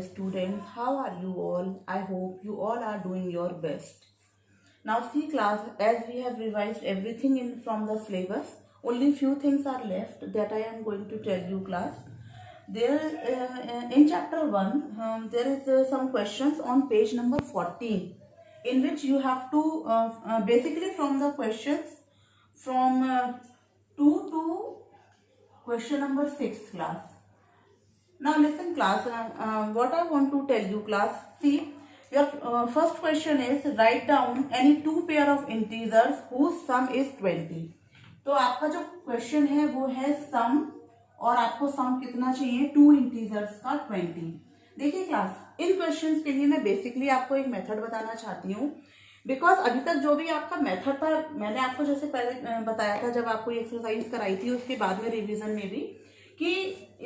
dear students, how are you all? I hope you all are doing your best. Now see class, as we have revised everything in from the syllabus, only few things are left that I am going to tell you class. There in chapter 1, there is some questions on page number 14 in which you have to basically from the questions from 2 to question number 6 class. Now listen class, what I want to tell you class, see your first question is write down any two pair of integers whose sum is 20. तो आपका जो question है वो है सम, और आपको सम कितना चाहिए, टू इंटीजर्स का 20. देखिए क्लास, इन क्वेश्चंस के लिए मैं बेसिकली आपको एक मेथड बताना चाहती हूँ, बिकॉज अभी तक जो भी आपका मेथड था मैंने आपको जैसे पहले बताया था जब आपको एक्सरसाइज कराई थी, उसके बाद में रिवीजन में भी, कि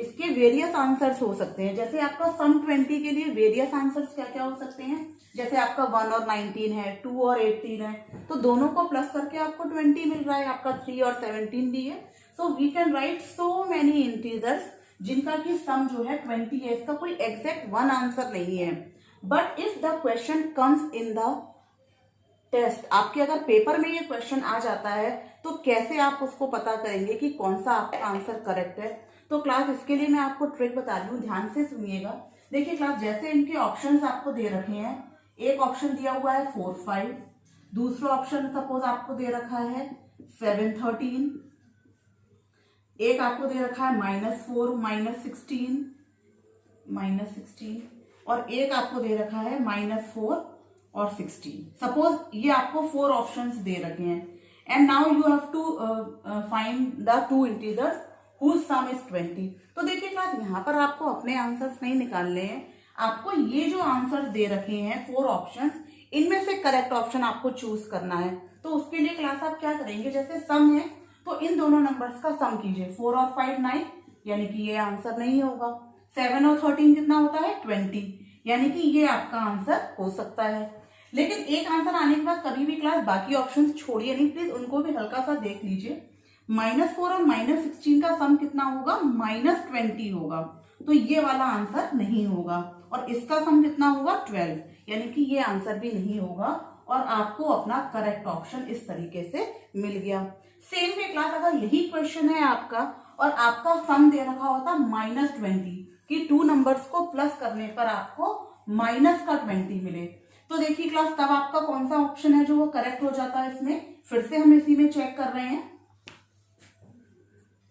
इसके वेरियस आंसर्स हो सकते हैं. जैसे आपका सम 20 के लिए वेरियस आंसर्स क्या क्या हो सकते हैं, जैसे आपका 1 और 19 है, 2 और 18 है, तो दोनों को प्लस करके आपको 20 मिल रहा है. आपका 3 और 17 भी है. So we can write so many integers जिनका की सम जो है 20 है. इसका कोई एग्जैक्ट वन आंसर नहीं है. But if the question comes in the test, आपके अगर पेपर में ये क्वेश्चन आ जाता है तो कैसे आप उसको पता करेंगे कि कौन सा आपका आंसर करेक्ट है. तो क्लास इसके लिए मैं आपको ट्रिक बता रही हूँ, ध्यान से सुनिएगा. देखिए क्लास, जैसे इनके ऑप्शंस आपको दे रखे हैं, एक ऑप्शन दिया हुआ है 4, 5, दूसरा ऑप्शन सपोज आपको दे रखा है 7, 13, एक आपको दे रखा है -4, -16, और एक आपको दे रखा है -4 और 16. सपोज ये आपको 4 ऑप्शंस दे रखे हैं, and now you have to find the two integers whose sum is 20. तो देखिए क्लास, यहाँ पर आपको अपने आंसर्स नहीं निकालने हैं, आपको ये जो आंसर्स दे रखे हैं 4 ऑप्शंस, इनमें से करेक्ट ऑप्शन आपको चूज करना है. तो उसके लिए क्लास आप क्या करेंगे, जैसे सम है तो इन दोनों नंबर्स का सम कीजिए. 4 और 5 9, यानी कि ये आंसर नहीं होगा. 7 और 13 कितना होता है 20, यानी कि ये आपका आंसर हो सकता है. लेकिन एक आंसर आने के बाद कभी भी क्लास बाकी ऑप्शन छोड़िए नहीं, प्लीज उनको भी हल्का सा देख लीजिए. -4 और -16 का सम कितना होगा, -20 होगा. तो ये वाला आंसर नहीं होगा. और इसका सम कितना होगा 12, यानी कि ये आंसर भी नहीं होगा. और आपको अपना करेक्ट ऑप्शन इस तरीके से मिल गया. सेम वे क्लास, अगर यही क्वेश्चन है आपका और आपका सम दे रखा होता -20, कि टू नंबर्स को प्लस करने पर आपको -20 मिले, तो देखिए क्लास तब आपका कौन सा ऑप्शन है जो वो करेक्ट हो जाता है. इसमें फिर से हम इसी में चेक कर रहे हैं.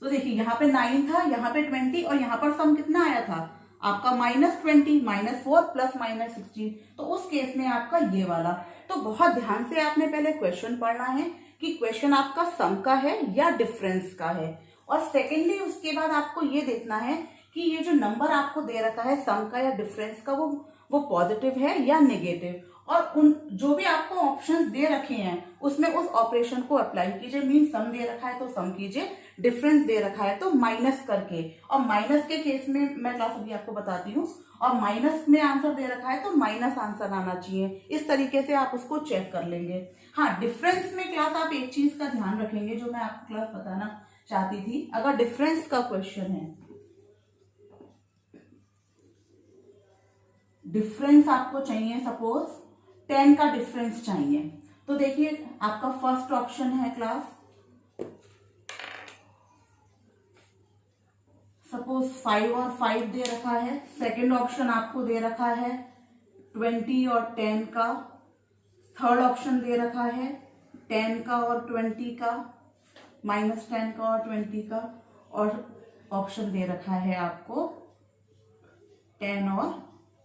तो देखिए यहाँ पे 9 था, यहाँ पे 20, और यहाँ पर सम कितना आया था आपका -20, -4 प्लस -16. तो उस केस में आपका ये वाला. तो बहुत ध्यान से आपने पहले क्वेश्चन पढ़ना है कि क्वेश्चन आपका सम का है या डिफरेंस का है. और सेकेंडली उसके बाद आपको ये देखना है कि ये जो नंबर आपको दे रखा है सम का या डिफरेंस का, वो पॉजिटिव है या नेगेटिव. और उन जो भी आपको ऑप्शंस दे रखे हैं उसमें उस ऑपरेशन को अप्लाई कीजिए. मीन सम दे रखा है तो सम कीजिए, डिफरेंस दे रखा है तो माइनस करके. और माइनस के केस में मैं क्लास अभी आपको बताती हूँ, और माइनस में आंसर दे रखा है तो माइनस आंसर आना चाहिए. इस तरीके से आप उसको चेक कर लेंगे. हाँ, डिफरेंस में क्लास आप एक चीज का ध्यान रखेंगे जो मैं आपको क्लास बताना चाहती थी. अगर डिफरेंस का क्वेश्चन है, डिफरेंस आपको चाहिए, सपोज 10 का डिफरेंस चाहिए, तो देखिए आपका फर्स्ट ऑप्शन है क्लास, सपोज 5 और 5 दे रखा है. सेकंड ऑप्शन आपको दे रखा है 20 और 10 का. थर्ड ऑप्शन दे रखा है 10 का और 20 का, -10 का और 20 का. और ऑप्शन दे रखा है आपको 10 और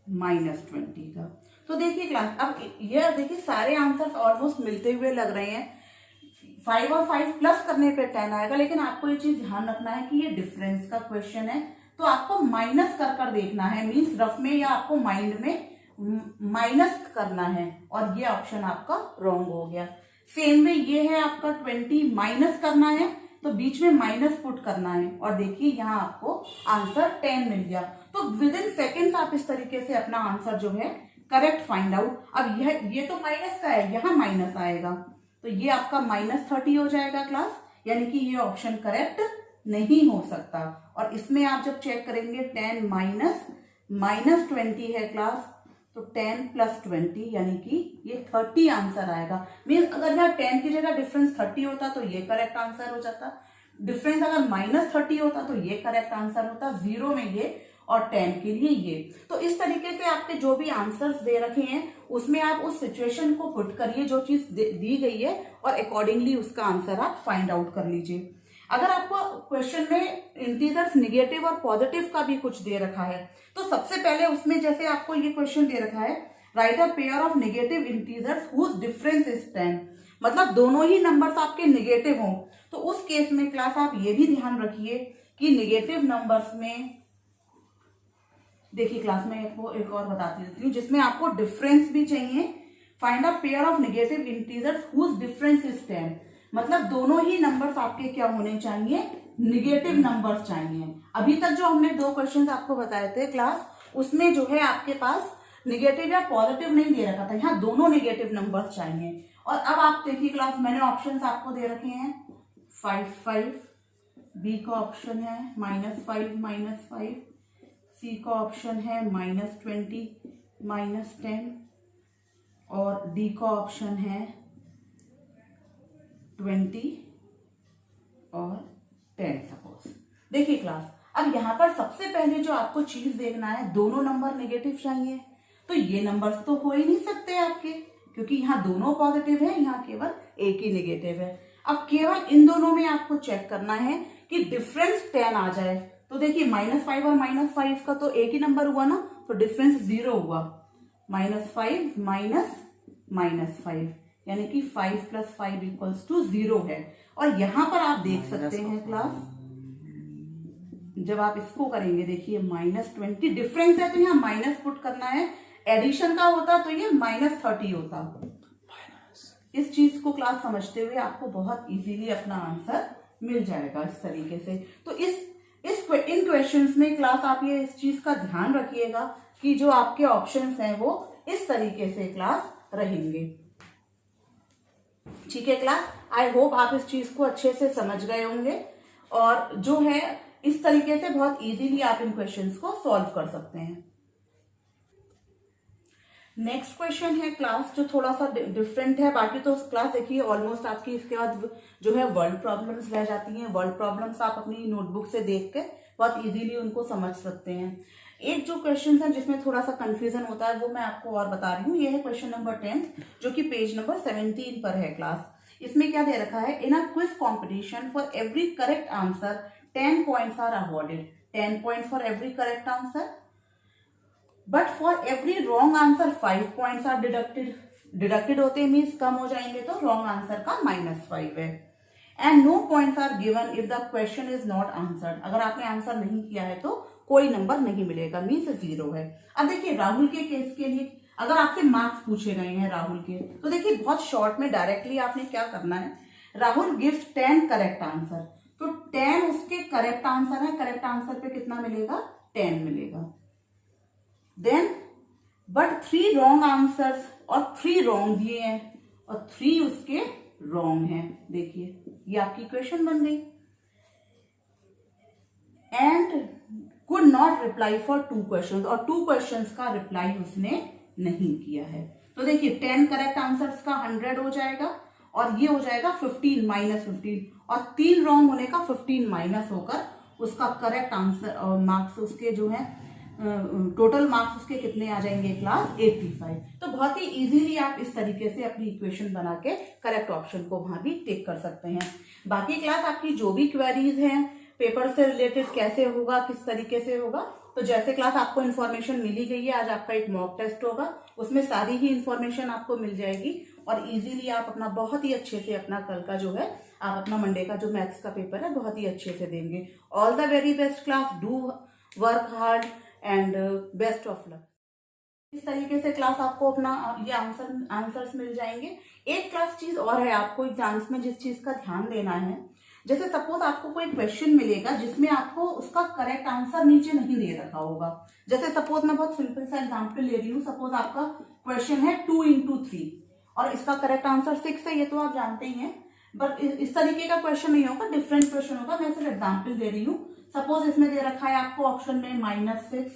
-20 का. तो देखिए क्लास, अब ये देखिए सारे आंसर्स ऑलमोस्ट मिलते हुए लग रहे हैं. 5 और 5 प्लस करने पे 10 आएगा, लेकिन आपको ये चीज ध्यान रखना है कि ये डिफरेंस का क्वेश्चन है, तो आपको माइनस कर देखना है. मीन्स रफ में या आपको माइंड में माइनस करना है, और ये ऑप्शन आपका रॉन्ग हो गया. सेम वे ये है आपका 20 माइनस करना है, तो बीच में माइनस पुट करना है. और देखिए यहाँ आपको आंसर 10 मिल गया. तो विद इन सेकेंड्स आप इस तरीके से अपना आंसर जो है करेक्ट फाइंड आउट. अब ये तो माइनस का है, यहाँ माइनस आएगा, तो ये आपका -30 हो जाएगा क्लास, यानी कि ये ऑप्शन करेक्ट नहीं हो सकता. और इसमें आप जब चेक करेंगे 10 माइनस -20 है क्लास, तो 10 + 20 यानी कि ये 30 आंसर आएगा। मीन अगर यहाँ 10 की जगह डिफरेंस 30 होता तो ये करेक्ट आंसर हो जाता, डिफरेंस अगर -30 होता तो ये करेक्ट आंसर होता, 0 में ये और 10 के लिए ये। तो इस तरीके से आपके जो भी आंसर्स दे रखे हैं उसमें आप उस सिचुएशन को पुट करिए जो चीज दी गई है और अकॉर्डिंगली उसका आंसर आप फाइंड आउट कर लीजिए। अगर आपको क्वेश्चन में इंटीजर्स निगेटिव और पॉजिटिव का भी कुछ दे रखा है तो सबसे पहले उसमें जैसे आपको ये क्वेश्चन दे रखा है, write a pair of negative integers whose difference is 10, मतलब दोनों ही नंबर्स आपके निगेटिव हों, तो उस केस में क्लास आप ये भी ध्यान रखिए कि निगेटिव नंबर्स में, देखिए क्लास में आपको एक और बताती देती हूँ जिसमें आपको डिफरेंस भी चाहिए। Find a pair of negative integers whose difference is 10, मतलब दोनों ही नंबर्स आपके क्या होने चाहिए, निगेटिव नंबर्स चाहिए। अभी तक जो हमने 2 क्वेश्चंस आपको बताए थे क्लास, उसमें जो है आपके पास निगेटिव या पॉजिटिव नहीं दे रखा था, यहाँ दोनों निगेटिव नंबर्स चाहिए। और अब आप देखिए क्लास, मैंने ऑप्शंस आपको दे रखे हैं 5 5, बी का ऑप्शन है -5 -5, सी का ऑप्शन है -20 -10 और डी का ऑप्शन है 20 और 10 सपोज। देखिए क्लास, अब यहाँ पर सबसे पहले जो आपको चीज देखना है, दोनों नंबर नेगेटिव चाहिए, तो ये नंबर्स तो हो ही नहीं सकते आपके, क्योंकि यहाँ दोनों पॉजिटिव है, यहाँ केवल एक ही नेगेटिव है। अब केवल इन दोनों में आपको चेक करना है कि डिफरेंस 10 आ जाए। तो देखिए -5 और -5 का तो एक ही नंबर हुआ ना, तो डिफरेंस 0 हुआ, -5 -5 यानी कि 5 + 5 = 0 है। और यहां पर आप देख सकते हैं क्लास, जब आप इसको करेंगे, देखिए -20 डिफरेंस है तो यहाँ माइनस पुट करना है, एडिशन का होता तो ये -30 होता। इस चीज को क्लास समझते हुए आपको बहुत इजीली अपना आंसर मिल जाएगा इस तरीके से। तो इन क्वेश्चंस में क्लास आप ये इस चीज का ध्यान रखिएगा कि जो आपके ऑप्शंस हैं वो इस तरीके से क्लास रहेंगे। ठीक है क्लास, आई होप आप इस चीज को अच्छे से समझ गए होंगे और जो है इस तरीके से बहुत इजीली आप इन क्वेश्चंस को सॉल्व कर सकते हैं। नेक्स्ट क्वेश्चन है क्लास जो थोड़ा सा डिफरेंट है, बाकी तो क्लास देखिए ऑलमोस्ट आपकी इसके बाद जो है वर्ल्ड प्रॉब्लम्स रह जाती हैं। वर्ल्ड प्रॉब्लम्स आप अपनी नोटबुक से देख के बहुत इजीली उनको समझ सकते हैं। एक जो क्वेश्चन है जिसमें थोड़ा सा कंफ्यूजन होता है वो मैं आपको और बता रही हूँ। ये है क्वेश्चन नंबर 10 जो कि पेज नंबर 17 पर है क्लास। इसमें क्या दे रखा है, in a quiz competition for every correct answer 10 points are awarded. 10 points for every correct answer, but for every wrong answer 5 points are deducted. Deducted होते मीन्स कम हो जाएंगे, तो रॉन्ग आंसर का -5 है। And no points are given if the question is not answered. अगर आपने answer नहीं किया है तो कोई नंबर नहीं मिलेगा, मीन्स 0 है। अब देखिए राहुल के केस के लिए अगर आपसे मार्क्स पूछे गए हैं राहुल के, तो देखिए बहुत शॉर्ट में डायरेक्टली आपने क्या करना है, राहुल गिव्स 10 करेक्ट आंसर, तो 10 उसके करेक्ट आंसर है। करेक्ट आंसर पे कितना मिलेगा, 10 मिलेगा। देन बट 3 रॉन्ग आंसर्स और 3 रॉन्ग दिए हैं और 3 उसके रॉन्ग हैं। देखिए ये आपकी क्वेश्चन बन गई। And could not reply for 2 questions, और 2 क्वेश्चंस का रिप्लाई उसने नहीं किया है। तो देखिए 10 करेक्ट आंसर्स का 100 हो जाएगा और ये हो जाएगा 15 -15, और 3 रॉन्ग होने का 15 माइनस होकर उसका करेक्ट आंसर और मार्क्स उसके जो है टोटल मार्क्स उसके कितने आ जाएंगे क्लास, 85। तो बहुत ही इजीली आप इस तरीके से अपनी इक्वेशन बना के करेक्ट ऑप्शन को वहां भी टिक कर सकते हैं। बाकी क्लास आपकी जो भी क्वेरीज हैं पेपर से रिलेटेड कैसे होगा, किस तरीके से होगा, तो जैसे क्लास आपको इन्फॉर्मेशन मिली गई है, आज आपका एक मॉक टेस्ट होगा, उसमें सारी ही इन्फॉर्मेशन आपको मिल जाएगी और इजीली आप अपना बहुत ही अच्छे से अपना कल का जो है आप अपना मंडे का जो मैथ्स का पेपर है बहुत ही अच्छे से देंगे। All the very best class, do work hard and best of luck. इस तरीके से क्लास आपको अपना ये आंसर्स मिल जाएंगे। एक क्लास चीज और है, आपको एग्जाम्स में जिस चीज का ध्यान देना है, जैसे सपोज आपको कोई क्वेश्चन मिलेगा जिसमें आपको उसका करेक्ट आंसर नीचे नहीं दे रखा होगा। जैसे सपोज मैं बहुत सिंपल सा एग्जांपल ले रही हूँ, सपोज आपका क्वेश्चन है 2 × 3 और इसका करेक्ट आंसर 6 है, ये तो आप जानते ही हैं, बट इस तरीके का क्वेश्चन नहीं होगा, डिफरेंट क्वेश्चन होगा। मैं सिर्फ एग्जाम्पल दे रही हूँ। सपोज इसमें दे रखा है आपको ऑप्शन में -6,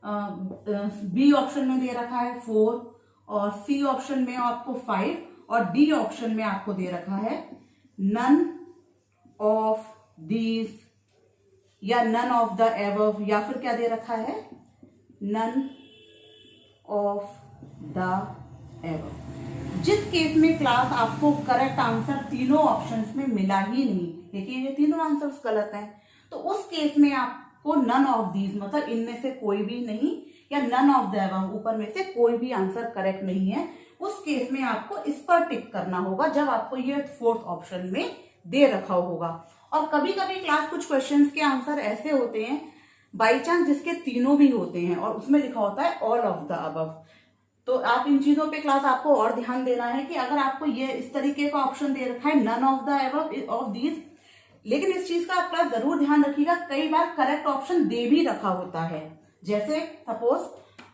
बी ऑप्शन में दे रखा है 4 और सी ऑप्शन में आपको 5 और डी ऑप्शन में आपको दे रखा है नन ऑफ दीज या नन ऑफ द एबव या फिर क्या दे रखा है नन ऑफ द एबव। जिस केस में क्लास आपको करेक्ट आंसर तीनों ऑप्शंस में मिला ही नहीं, देखिए ये तीनों आंसर्स गलत हैं, तो उस केस में आपको नन ऑफ दीज मतलब इनमें से कोई भी नहीं या नन ऑफ द एबव ऊपर में से कोई भी आंसर करेक्ट नहीं है, उस केस में आपको इस पर टिक करना होगा जब आपको ये फोर्थ ऑप्शन में दे रखा होगा। और कभी कभी क्लास कुछ क्वेश्चंस के आंसर ऐसे होते हैं बाई चांस जिसके तीनों भी होते हैं और उसमें लिखा होता है ऑल ऑफ द अबव। तो आप इन चीजों पे क्लास आपको और ध्यान देना है कि अगर आपको ये इस तरीके का ऑप्शन दे रखा है none of the above of these, लेकिन इस चीज का आप क्लास जरूर ध्यान रखिएगा कई बार करेक्ट ऑप्शन दे भी रखा होता है। जैसे सपोज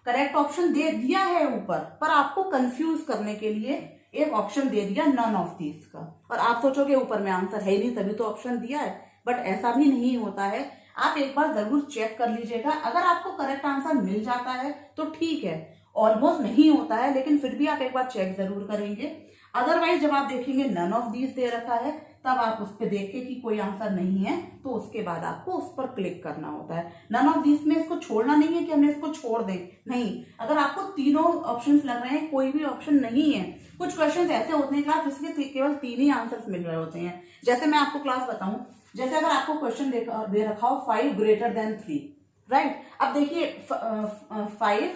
करेक्ट ऑप्शन दे दिया है ऊपर पर आपको कंफ्यूज करने के लिए एक ऑप्शन दे दिया नन ऑफ दीज का और आप सोचोगे ऊपर में आंसर है ही नहीं तभी तो ऑप्शन दिया है, बट ऐसा भी नहीं होता है। आप एक बार जरूर चेक कर लीजिएगा, अगर आपको करेक्ट आंसर मिल जाता है तो ठीक है, ऑलमोस्ट नहीं होता है लेकिन फिर भी आप एक बार चेक जरूर करेंगे। अदरवाइज जब आप देखेंगे नन ऑफ दीज दे रखा है तब आप उस पर देख के कि कोई आंसर नहीं है तो उसके बाद आपको उस पर क्लिक करना होता है। नन ऑफ दीज में इसको छोड़ना नहीं है कि हमने इसको छोड़ दें, नहीं, अगर आपको तीनों ऑप्शंस लग रहे हैं कोई भी ऑप्शन नहीं है, कुछ क्वेश्चंस ऐसे होते हैं क्लास जिसके केवल 3 ही आंसर्स मिल रहे होते हैं। जैसे मैं आपको क्लास बताऊं, जैसे अगर आपको क्वेश्चन दे रखा हो 5 ग्रेटर देन 3, राइट, अब देखिए 5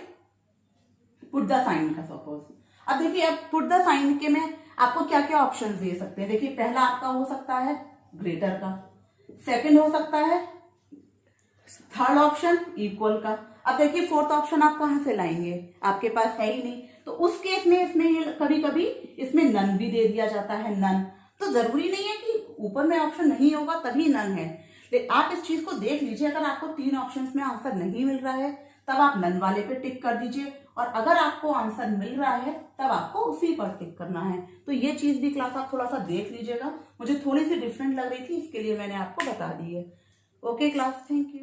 पुट द साइन का सपोज, अब देखिए अब पुट द साइन के में आपको क्या क्या ऑप्शन दे सकते हैं। देखिए पहला आपका हो सकता है ग्रेटर का, सेकंड हो सकता है थर्ड ऑप्शन इक्वल का। अब देखिए फोर्थ ऑप्शन आप कहां से लाएंगे, आपके पास है ही नहीं, तो उस केस में इसमें कभी कभी इसमें नन भी दे दिया जाता है। नन तो जरूरी नहीं है कि ऊपर में ऑप्शन नहीं होगा तभी नन है, लेकिन आप इस चीज को देख लीजिए, अगर आपको 3 ऑप्शंस में आंसर नहीं मिल रहा है तब आप नन वाले पे टिक कर दीजिए और अगर आपको आंसर मिल रहा है तब आपको उसी पर टिक करना है। तो ये चीज भी क्लास आप थोड़ा सा देख लीजिएगा, मुझे थोड़ी सी डिफरेंट लग रही थी इसके लिए मैंने आपको बता दी है। Okay class, thank you.